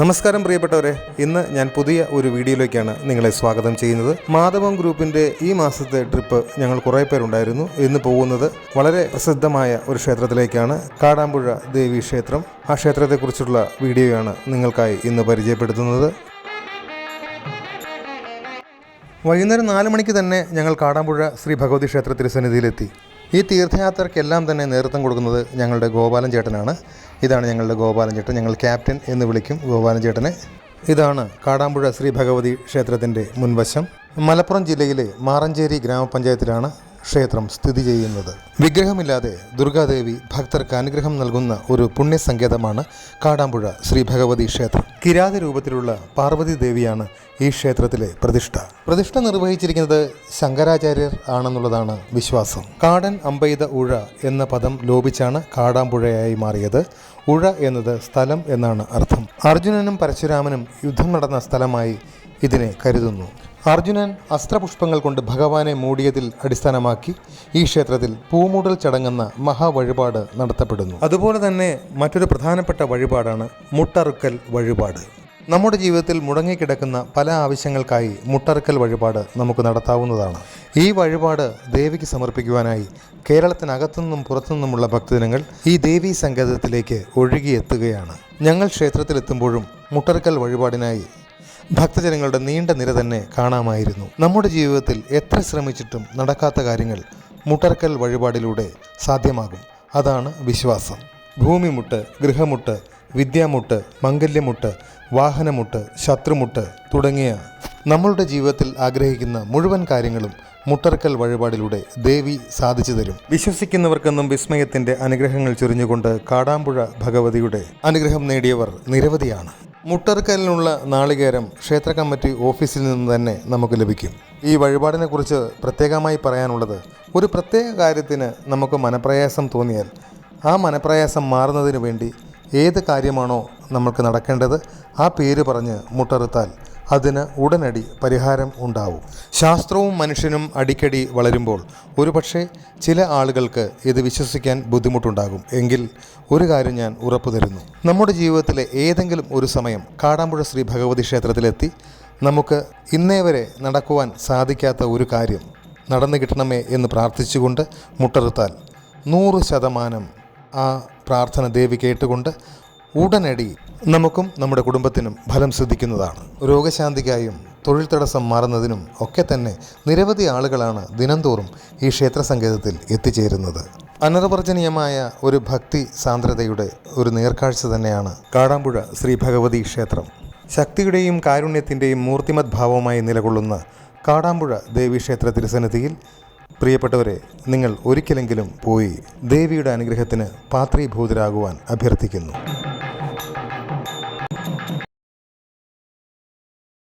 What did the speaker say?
നമസ്കാരം പ്രിയപ്പെട്ടവരെ, ഇന്ന് ഞാൻ പുതിയ ഒരു വീഡിയോയിലേക്കാണ് നിങ്ങളെ സ്വാഗതം ചെയ്യുന്നത്. മാധവം ഗ്രൂപ്പിൻ്റെ ഈ മാസത്തെ ട്രിപ്പ് ഞങ്ങൾ കുറേ പേരുണ്ടായിരുന്നു. ഇന്ന് പോകുന്നത് വളരെ പ്രസിദ്ധമായ ഒരു ക്ഷേത്രത്തിലേക്കാണ്, കാടാമ്പുഴ ദേവി ക്ഷേത്രം. ആ ക്ഷേത്രത്തെക്കുറിച്ചുള്ള വീഡിയോയാണ് നിങ്ങൾക്കായി ഇന്ന് പരിചയപ്പെടുത്തുന്നത്. വൈകുന്നേരം 4 മണിക്ക് തന്നെ ഞങ്ങൾ കാടാമ്പുഴ ശ്രീ ഭഗവതി ക്ഷേത്ര തിരുസന്നിധിയിലെത്തി. ഈ തീർത്ഥയാത്രയ്ക്കെല്ലാം തന്നെ നേതൃത്വം കൊടുക്കുന്നത് ഞങ്ങളുടെ ഗോപാലൻ ചേട്ടനാണ്. ഇതാണ് ഞങ്ങളുടെ ഗോപാലൻ ചേട്ടൻ, ഞങ്ങൾ ക്യാപ്റ്റൻ എന്ന് വിളിക്കും ഗോപാലൻ ചേട്ടനെ. ഇതാണ് കാടാമ്പുഴ ശ്രീ ഭഗവതി ക്ഷേത്രത്തിൻ്റെ മുൻവശം. മലപ്പുറം ജില്ലയിലെ മാറഞ്ചേരി ഗ്രാമപഞ്ചായത്തിലാണ് ക്ഷേത്രം സ്ഥിതി ചെയ്യുന്നത്. വിഗ്രഹമില്ലാതെ ദുർഗാദേവി ഭക്തർക്ക് അനുഗ്രഹം നൽകുന്ന ഒരു പുണ്യസങ്കേതമാണ് കാടാമ്പുഴ ശ്രീ ഭഗവതി ക്ഷേത്രം. കിരാത രൂപത്തിലുള്ള പാർവതി ദേവിയാണ് ഈ ക്ഷേത്രത്തിലെ പ്രതിഷ്ഠ നിർവഹിച്ചിരിക്കുന്നത് ശങ്കരാചാര്യർ ആണെന്നുള്ളതാണ് വിശ്വാസം. കാടൻ അമ്പെയ്ത ഉഴ എന്ന പദം ലോപിച്ചാണ് കാടാമ്പുഴയായി മാറിയത്. ഉഴ എന്നത് സ്ഥലം എന്നാണ് അർത്ഥം. അർജുനനും പരശുരാമനും യുദ്ധം നടന്ന സ്ഥലമായി ഇതിനെ കരുതുന്നു. അർജുനൻ അസ്ത്രപുഷ്പങ്ങൾ കൊണ്ട് ഭഗവാനെ മൂടിയതിൽ അടിസ്ഥാനമാക്കി ഈ ക്ഷേത്രത്തിൽ പൂമൂടൽ ചടങ്ങെന്ന മഹാവഴിപാട് നടത്തപ്പെടുന്നു. അതുപോലെ തന്നെ മറ്റൊരു പ്രധാനപ്പെട്ട വഴിപാടാണ് മുട്ടറുക്കൽ വഴിപാട്. നമ്മുടെ ജീവിതത്തിൽ മുടങ്ങിക്കിടക്കുന്ന പല ആവശ്യങ്ങൾക്കായി മുട്ടറുക്കൽ വഴിപാട് നമുക്ക് നടത്താവുന്നതാണ്. ഈ വഴിപാട് ദേവിക്ക് സമർപ്പിക്കുവാനായി കേരളത്തിനകത്തുനിന്നും പുറത്തുനിന്നുമുള്ള ഭക്തജനങ്ങൾ ഈ ദേവീ സങ്കേതത്തിലേക്ക് ഒഴുകിയെത്തുകയാണ്. ഞങ്ങൾ ക്ഷേത്രത്തിലെത്തുമ്പോഴും മുട്ടറുക്കൽ വഴിപാടിനായി ഭക്തജനങ്ങളുടെ നീണ്ട നിര തന്നെ കാണാമായിരുന്നു. നമ്മുടെ ജീവിതത്തിൽ എത്ര ശ്രമിച്ചിട്ടും നടക്കാത്ത കാര്യങ്ങൾ മുട്ടറുക്കൽ വഴിപാടിലൂടെ സാധ്യമാകും. അതാണ് വിശ്വാസം. ഭൂമിമുട്ട്, ഗൃഹമുട്ട്, വിദ്യാമുട്ട്, മംഗല്യമുട്ട്, വാഹനമുട്ട്, ശത്രുമുട്ട് തുടങ്ങിയ നമ്മളുടെ ജീവിതത്തിൽ ആഗ്രഹിക്കുന്ന മുഴുവൻ കാര്യങ്ങളും മുട്ടറുക്കൽ വഴിപാടിലൂടെ ദേവി സാധിച്ചു തരും. വിശ്വസിക്കുന്നവർക്കെന്നും വിസ്മയത്തിൻ്റെ അനുഗ്രഹങ്ങൾ ചൊരിഞ്ഞുകൊണ്ട് കാടാമ്പുഴ ഭഗവതിയുടെ അനുഗ്രഹം നേടിയവർ നിരവധിയാണ്. മുട്ടറുക്കലിനുള്ള നാളികേരം ക്ഷേത്ര കമ്മിറ്റി ഓഫീസിൽ നിന്ന് തന്നെ നമുക്ക് ലഭിക്കും. ഈ വഴിപാടിനെക്കുറിച്ച് പ്രത്യേകമായി പറയാനുള്ളത്, ഒരു പ്രത്യേക കാര്യത്തിന് നമുക്ക് മനപ്രയാസം തോന്നിയാൽ ആ മനപ്രയാസം മാറുന്നതിന് വേണ്ടി ഏത് കാര്യമാണോ നമുക്ക് നടക്കേണ്ടത് ആ പേര് പറഞ്ഞ് മുട്ടറുത്താൽ അതിന് ഉടനടി പരിഹാരം ഉണ്ടാവും. ശാസ്ത്രവും മനുഷ്യനും അടിക്കടി വളരുമ്പോൾ ഒരുപക്ഷെ ചില ആളുകൾക്ക് ഇത് വിശ്വസിക്കാൻ ബുദ്ധിമുട്ടുണ്ടാകും. എങ്കിൽ ഒരു കാര്യം ഞാൻ ഉറപ്പു തരുന്നു, നമ്മുടെ ജീവിതത്തിലെ ഏതെങ്കിലും ഒരു സമയം കാടാമ്പുഴ ശ്രീ ഭഗവതി ക്ഷേത്രത്തിലെത്തി നമുക്ക് ഇന്നേ വരെ നടക്കുവാൻ സാധിക്കാത്ത ഒരു കാര്യം നടന്നു കിട്ടണമേ എന്ന് പ്രാർത്ഥിച്ചുകൊണ്ട് മുട്ടറുത്താൽ 100% ആ പ്രാർത്ഥന ദേവി കേട്ടുകൊണ്ട് ഉടനടി നമുക്കും നമ്മുടെ കുടുംബത്തിനും ഫലം സിദ്ധിക്കുന്നതാണ്. രോഗശാന്തിക്കായും തൊഴിൽ തടസ്സം മാറുന്നതിനും ഒക്കെ തന്നെ നിരവധി ആളുകളാണ് ദിനംതോറും ഈ ക്ഷേത്ര സങ്കേതത്തിൽ എത്തിച്ചേരുന്നത്. അനിർവചനീയമായ ഒരു ഭക്തി സാന്ദ്രതയുടെ ഒരു നേർക്കാഴ്ച തന്നെയാണ് കാടാമ്പുഴ ശ്രീ ഭഗവതി ക്ഷേത്രം. ശക്തിയുടെയും കാരുണ്യത്തിൻ്റെയും മൂർത്തിമത് ഭാവമായി നിലകൊള്ളുന്ന കാടാമ്പുഴ ദേവീക്ഷേത്ര തിരുസന്നിധിയിൽ പ്രിയപ്പെട്ടവരെ, നിങ്ങൾ ഒരിക്കലെങ്കിലും പോയി ദേവിയുടെ അനുഗ്രഹത്തിന് പാത്രീഭൂതരാകുവാൻ അഭ്യർത്ഥിക്കുന്നു.